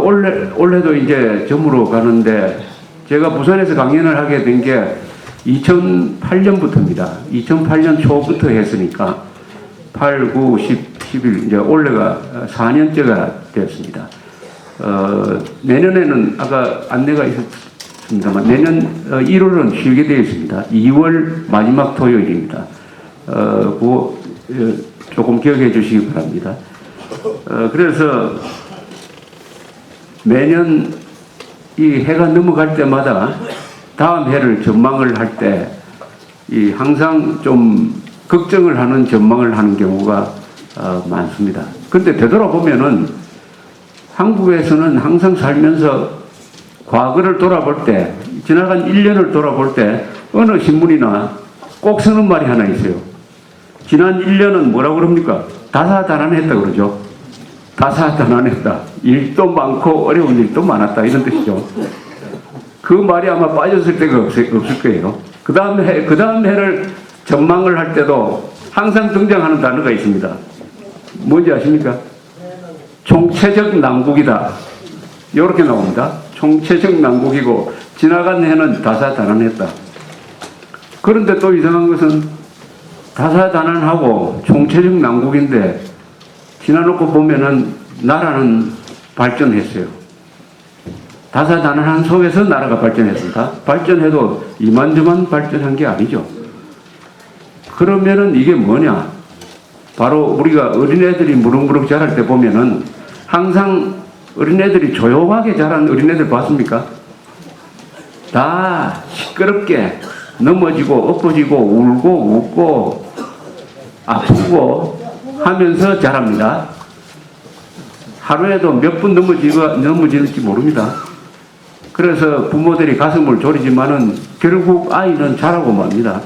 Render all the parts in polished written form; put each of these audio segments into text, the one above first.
올해도 이제 점으로 가는데 제가 부산에서 강연을 하게 된 게 2008년부터입니다. 2008년 초부터 했으니까 8, 9, 10, 11 이제 올해가 4년째가 되었습니다. 내년에는 아까 안내가 있었습니다만 내년 1월은 쉬게 되어 있습니다. 2월 마지막 토요일입니다. 그거 조금 기억해 주시기 바랍니다. 그래서 매년 이 해가 넘어갈 때마다 다음 해를 전망을 할 때 이 항상 좀 걱정을 하는 전망을 하는 경우가 많습니다. 그런데 되돌아보면은 한국에서는 항상 살면서 과거를 돌아볼 때, 지나간 1년을 돌아볼 때 어느 신문이나 꼭 쓰는 말이 하나 있어요. 지난 1년은 뭐라고 그럽니까? 다사다난했다 그러죠. 다사다난했다. 일도 많고 어려운 일도 많았다 이런 뜻이죠. 그 말이 아마 빠졌을 때가 없을 거예요. 그 다음 해를 전망을 할 때도 항상 등장하는 단어가 있습니다. 뭔지 아십니까? 총체적 난국이다. 이렇게 나옵니다. 총체적 난국이고 지나간 해는 다사다난했다. 그런데 또 이상한 것은 다사다난하고 총체적 난국인데 지나놓고 보면은 나라는 발전했어요. 다사다난한 속에서 나라가 발전했습니다. 발전해도 이만저만 발전한 게 아니죠. 그러면은 이게 뭐냐? 바로 우리가 어린애들이 무럭무럭 자랄 때 보면은 항상 어린애들이 조용하게 자란 어린애들 봤습니까? 다 시끄럽게 넘어지고 엎어지고 울고 웃고 아프고 하면서 자랍니다. 하루에도 몇 분 넘어질지 모릅니다. 그래서 부모들이 가슴을 졸이지만은 결국 아이는 자라고 맙니다.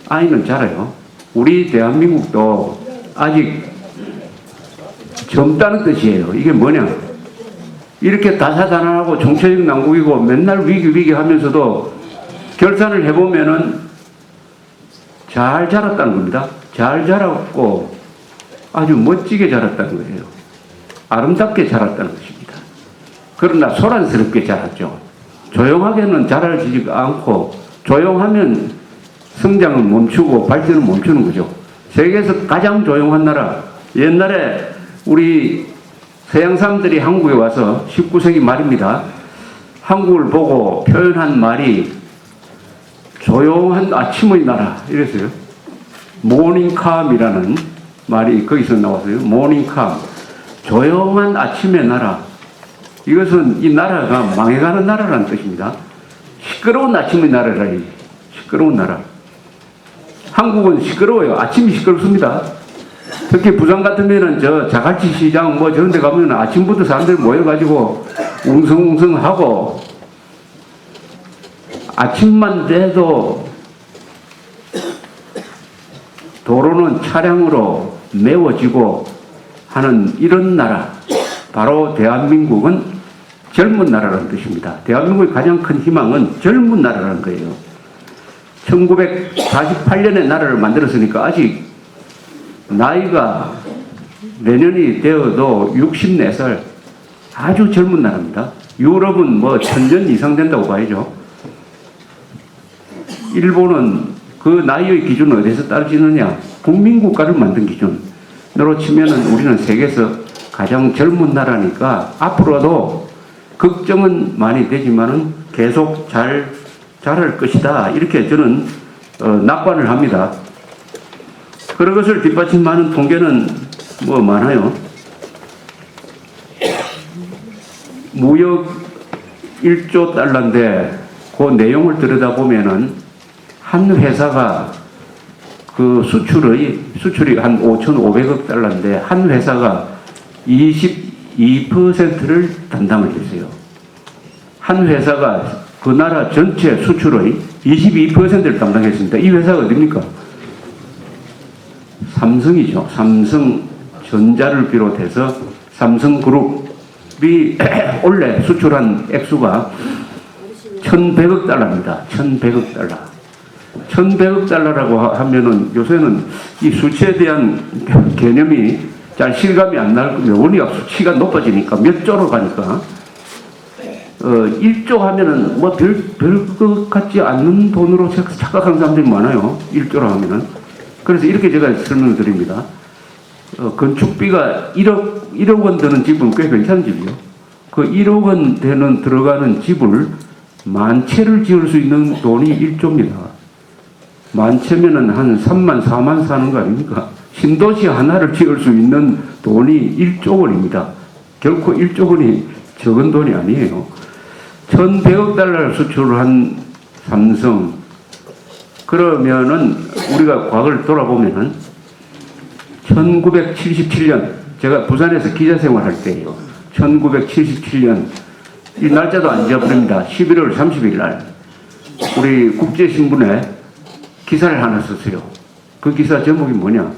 아이는 자라요. 우리 대한민국도 아직 젊다는 뜻이에요. 이게 뭐냐? 이렇게 다사다난하고 총체적 난국이고 맨날 위기 하면서도 결산을 해보면은 잘 자랐다는 겁니다. 잘 자랐고 아주 멋지게 자랐다는 거예요. 아름답게 자랐다는 것입니다. 그러나 소란스럽게 자랐죠. 조용하게는 자라지가 않고 조용하면 성장은 멈추고 발전은 멈추는 거죠. 세계에서 가장 조용한 나라, 옛날에 우리 서양 사람들이 한국에 와서 19세기 말입니다. 한국을 보고 표현한 말이 조용한 아침의 나라 이랬어요. 모닝캄이라는 말이 거기서 나왔어요. 모닝캄, 조용한 아침의 나라. 이것은 이 나라가 망해가는 나라라는 뜻입니다. 시끄러운 아침의 나라라니. 시끄러운 나라. 한국은 시끄러워요. 아침이 시끄럽습니다. 특히 부산 같으면은 저 자갈치 시장 뭐 저런 데 가면 아침부터 사람들이 모여가지고 웅성웅성하고 아침만 돼도 도로는 차량으로 메워지고 하는 이런 나라. 바로 대한민국은 젊은 나라라는 뜻입니다. 대한민국의 가장 큰 희망은 젊은 나라라는 거예요. 1948년에 나라를 만들었으니까 아직 나이가 내년이 되어도 64살 아주 젊은 나라입니다. 유럽은 뭐 1000년 이상 된다고 봐야죠. 일본은 그 나이의 기준은 어디서 따지느냐? 국민국가를 만든 기준으로 치면은 우리는 세계에서 가장 젊은 나라니까 앞으로도 걱정은 많이 되지만은 계속 잘 자랄 것이다. 이렇게 저는 낙관을 합니다. 그런 것을 뒷받침하는 통계는 뭐 많아요. 무역 1조 달러인데 그 내용을 들여다보면은 한 회사가 그 수출이 한 5,500억 달러인데 한 회사가 22%를 담당을 했어요. 한 회사가 그 나라 전체 수출의 22%를 담당했습니다. 이 회사가 어디입니까? 삼성이죠. 삼성전자를 비롯해서 삼성그룹이 올해 수출한 액수가 1,100억 달러입니다. 1,100억 달러. 1,100억 달러라고 하면은 요새는 이 수치에 대한 개념이 잘 실감이 안 날 거예요. 원리가 수치가 높아지니까 몇 조로 가니까 1조 하면은 뭐 별것 같지 않는 돈으로 착각하는 사람들이 많아요. 1조로 하면은. 그래서 이렇게 제가 설명을 드립니다. 건축비가 1억 원 드는 집은 꽤 괜찮은 집이요. 그 1억 원 되는 들어가는 집을 만 채를 지을 수 있는 돈이 1조입니다. 만 채면은 한 3만, 4만 사는 거 아닙니까? 신도시 하나를 지을 수 있는 돈이 1조 원입니다. 결코 1조 원이 적은 돈이 아니에요. 1,100억 달러를 수출한 삼성. 그러면은 우리가 과거를 돌아보면은 1977년, 제가 부산에서 기자 생활할 때예요. 1977년, 이 날짜도 안 잊어버립니다. 11월 30일 날, 우리 국제신문에 기사를 하나 썼어요. 그 기사 제목이 뭐냐?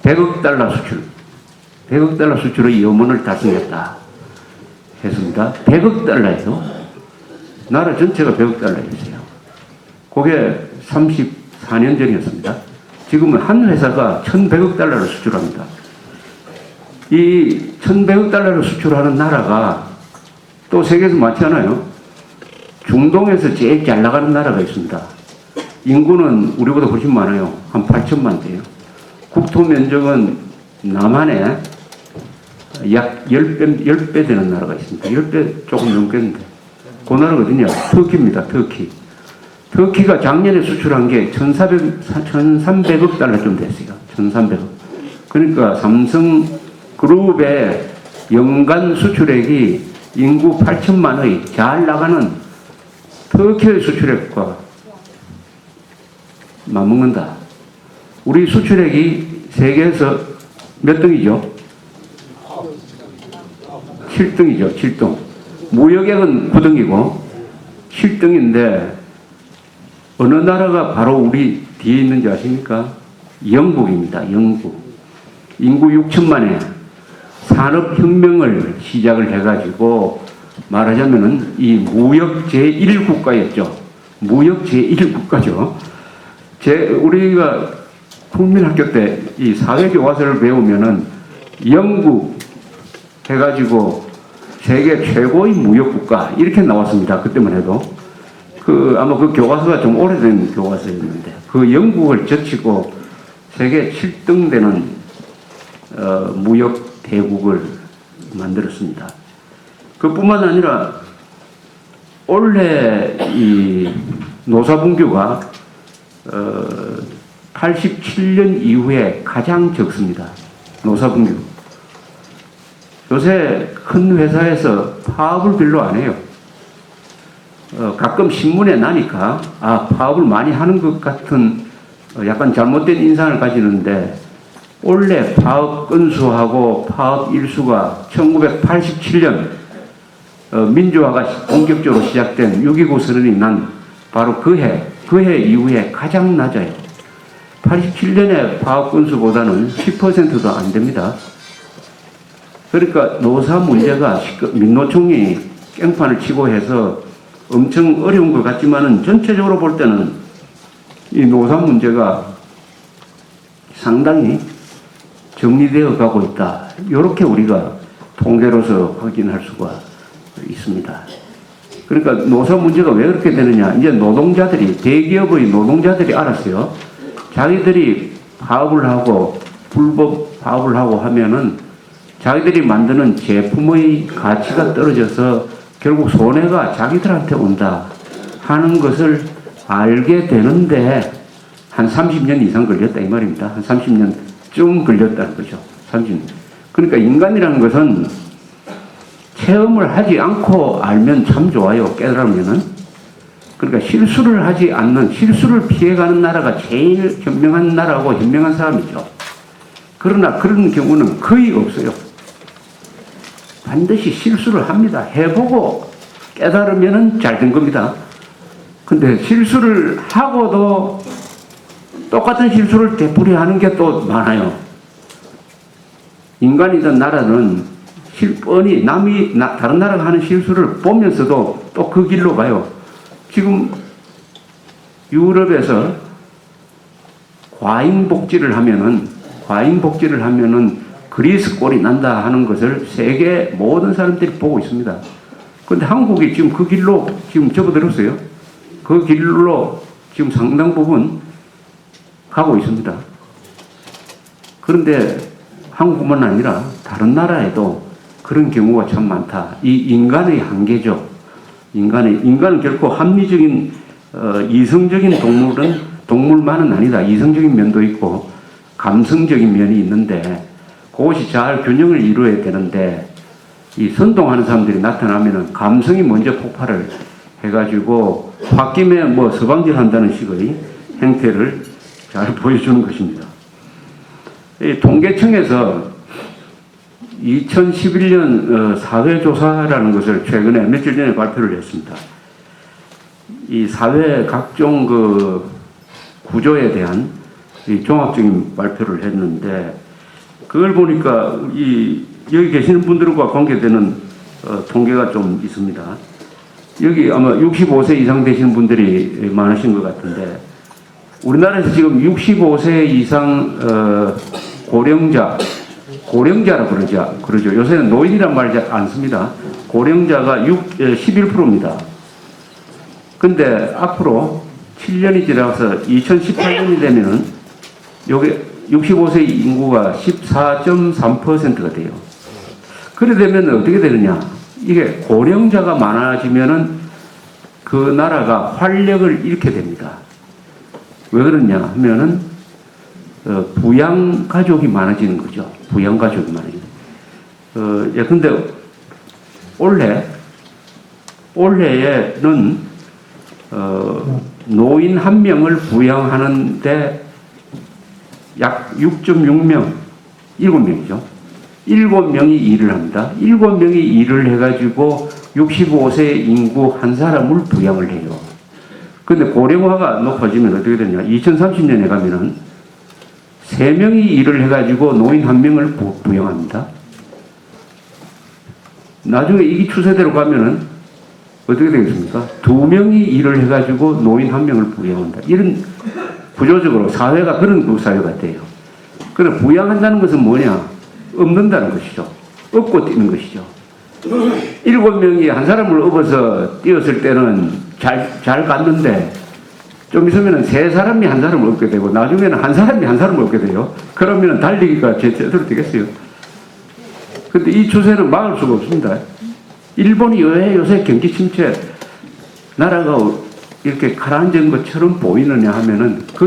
100억 달러 수출. 100억 달러 수출의 염원을 달성했다. 했습니다. 100억 달러예요. 나라 전체가 100억 달러였어요. 그게 34년 전이었습니다. 지금은 한 회사가 1,100억 달러를 수출합니다. 이 1,100억 달러를 수출하는 나라가 또 세계에서 많지 않아요. 중동에서 제일 잘 나가는 나라가 있습니다. 인구는 우리보다 훨씬 많아요. 한 8천만 대요. 국토 면적은 남한에 약 10배 되는 나라가 있습니다. 10배 조금 넘겠는데. 그 나라가 어디냐? 터키입니다. 터키. 터키가 작년에 수출한 게 1,300억 달러쯤 됐어요. 1,300억. 그러니까 삼성그룹의 연간 수출액이 인구 8천만의 잘 나가는 터키의 수출액과 맞먹는다. 우리 수출액이 세계에서 몇 등이죠? 7등이죠. 7등. 무역액은 9등이고 7등인데 어느 나라가 바로 우리 뒤에 있는지 아십니까? 영국입니다. 영국. 인구 6천만에 산업혁명을 시작을 해가지고 말하자면은 이 무역 제1국가였죠. 무역 제1국가죠. 우리가 국민학교 때 이 사회교과서를 배우면은 영국 해가지고 세계 최고의 무역국가 이렇게 나왔습니다. 그때만 해도. 아마 그 교과서가 좀 오래된 교과서였는데 그 영국을 제치고 세계 7등 되는 무역 대국을 만들었습니다. 그뿐만 아니라 올해 이 노사분규가 87년 이후에 가장 적습니다. 노사분규. 요새 큰 회사에서 파업을 별로 안 해요. 가끔 신문에 나니까 파업을 많이 하는 것 같은 약간 잘못된 인상을 가지는데 원래 파업 건수하고 파업 일수가 1987년 민주화가 본격적으로 시작된 6.29 선언이 난 바로 그 해 이후에 가장 낮아요. 87년에 파업 건수보다는 10%도 안 됩니다. 그러니까 노사 문제가 민노총이 깽판을 치고 해서 엄청 어려운 것 같지만은 전체적으로 볼 때는 이 노사 문제가 상당히 정리되어 가고 있다. 이렇게 우리가 통계로서 확인할 수가 있습니다. 그러니까 노사 문제가 왜 그렇게 되느냐. 이제 노동자들이, 대기업의 노동자들이 알았어요. 자기들이 파업을 하고 불법 파업을 하고 하면은 자기들이 만드는 제품의 가치가 떨어져서 결국 손해가 자기들한테 온다 하는 것을 알게 되는데 한 30년 이상 걸렸다 이 말입니다. 한 30년쯤 걸렸다는 거죠. 30년. 그러니까 인간이라는 것은 체험을 하지 않고 알면 참 좋아요. 깨달으면은. 그러니까 실수를 하지 않는, 실수를 피해가는 나라가 제일 현명한 나라고 현명한 사람이죠. 그러나 그런 경우는 거의 없어요. 반드시 실수를 합니다. 해보고 깨달으면은 잘 된 겁니다. 근데 실수를 하고도 똑같은 실수를 되풀이하는 게 또 많아요. 인간이든 나라는 뻔히 다른 나라가 하는 실수를 보면서도 또 그 길로 가요. 지금 유럽에서 과잉복지를 하면은 그리스 꼴이 난다 하는 것을 세계 모든 사람들이 보고 있습니다. 근데 한국이 지금 그 길로 지금 접어들었어요. 그 길로 지금 상당 부분 가고 있습니다. 그런데 한국뿐만 아니라 다른 나라에도 그런 경우가 참 많다. 이 인간의 한계죠. 인간은 결코 합리적인 이성적인 동물만은 아니다. 이성적인 면도 있고 감성적인 면이 있는데 그것이 잘 균형을 이루어야 되는데 이 선동하는 사람들이 나타나면은 감성이 먼저 폭발을 해가지고 홧김에 뭐 서방질 한다는 식의 행태를 잘 보여주는 것입니다. 이 통계청에서 2011년 사회조사라는 것을 최근에 며칠 전에 발표를 했습니다. 이 사회 각종 그 구조에 대한 이 종합적인 발표를 했는데 그걸 보니까 여기 계시는 분들과 관계되는 통계가 좀 있습니다. 여기 아마 65세 이상 되시는 분들이 많으신 것 같은데 우리나라에서 지금 65세 이상 고령자라 그러죠. 요새는 노인이란 말 잘 안 씁니다. 고령자가 11%입니다. 근데 앞으로 7년이 지나서 2018년이 되면은 요게 65세 인구가 14.3%가 돼요. 그래 되면 어떻게 되느냐? 이게 고령자가 많아지면은 그 나라가 활력을 잃게 됩니다. 왜 그러냐 하면은 부양 가족이 많아지는 거죠. 부양 가족이 많아지는. 예, 근데 올해에는 노인 한 명을 부양하는데 약 6.6명, 7명이죠. 7명이 일을 합니다. 7명이 일을 해가지고 65세 인구 한 사람을 부양을 해요. 근데 고령화가 높아지면 어떻게 되냐? 2030년에 가면은 3명이 일을 해가지고 노인 1명을 부양합니다. 나중에 이 추세대로 가면은 어떻게 되겠습니까? 2명이 일을 해가지고 노인 1명을 부양한다. 이런 구조적으로 사회가 그런 사회가 돼요. 그래 부양한다는 것은 뭐냐? 업는다는 것이죠. 업고 뛰는 것이죠. 7명이 한 사람을 업어서 뛰었을 때는 잘 갔는데 좀 있으면 3사람이 한 사람을 업게 되고 나중에는 한 사람이 한 사람을 업게 돼요. 그러면 달리기가 제대로 되겠어요. 근데 이 추세는 막을 수가 없습니다. 일본이 왜 요새 경기 침체 나라가 이렇게 가라앉은 것처럼 보이느냐 하면은 그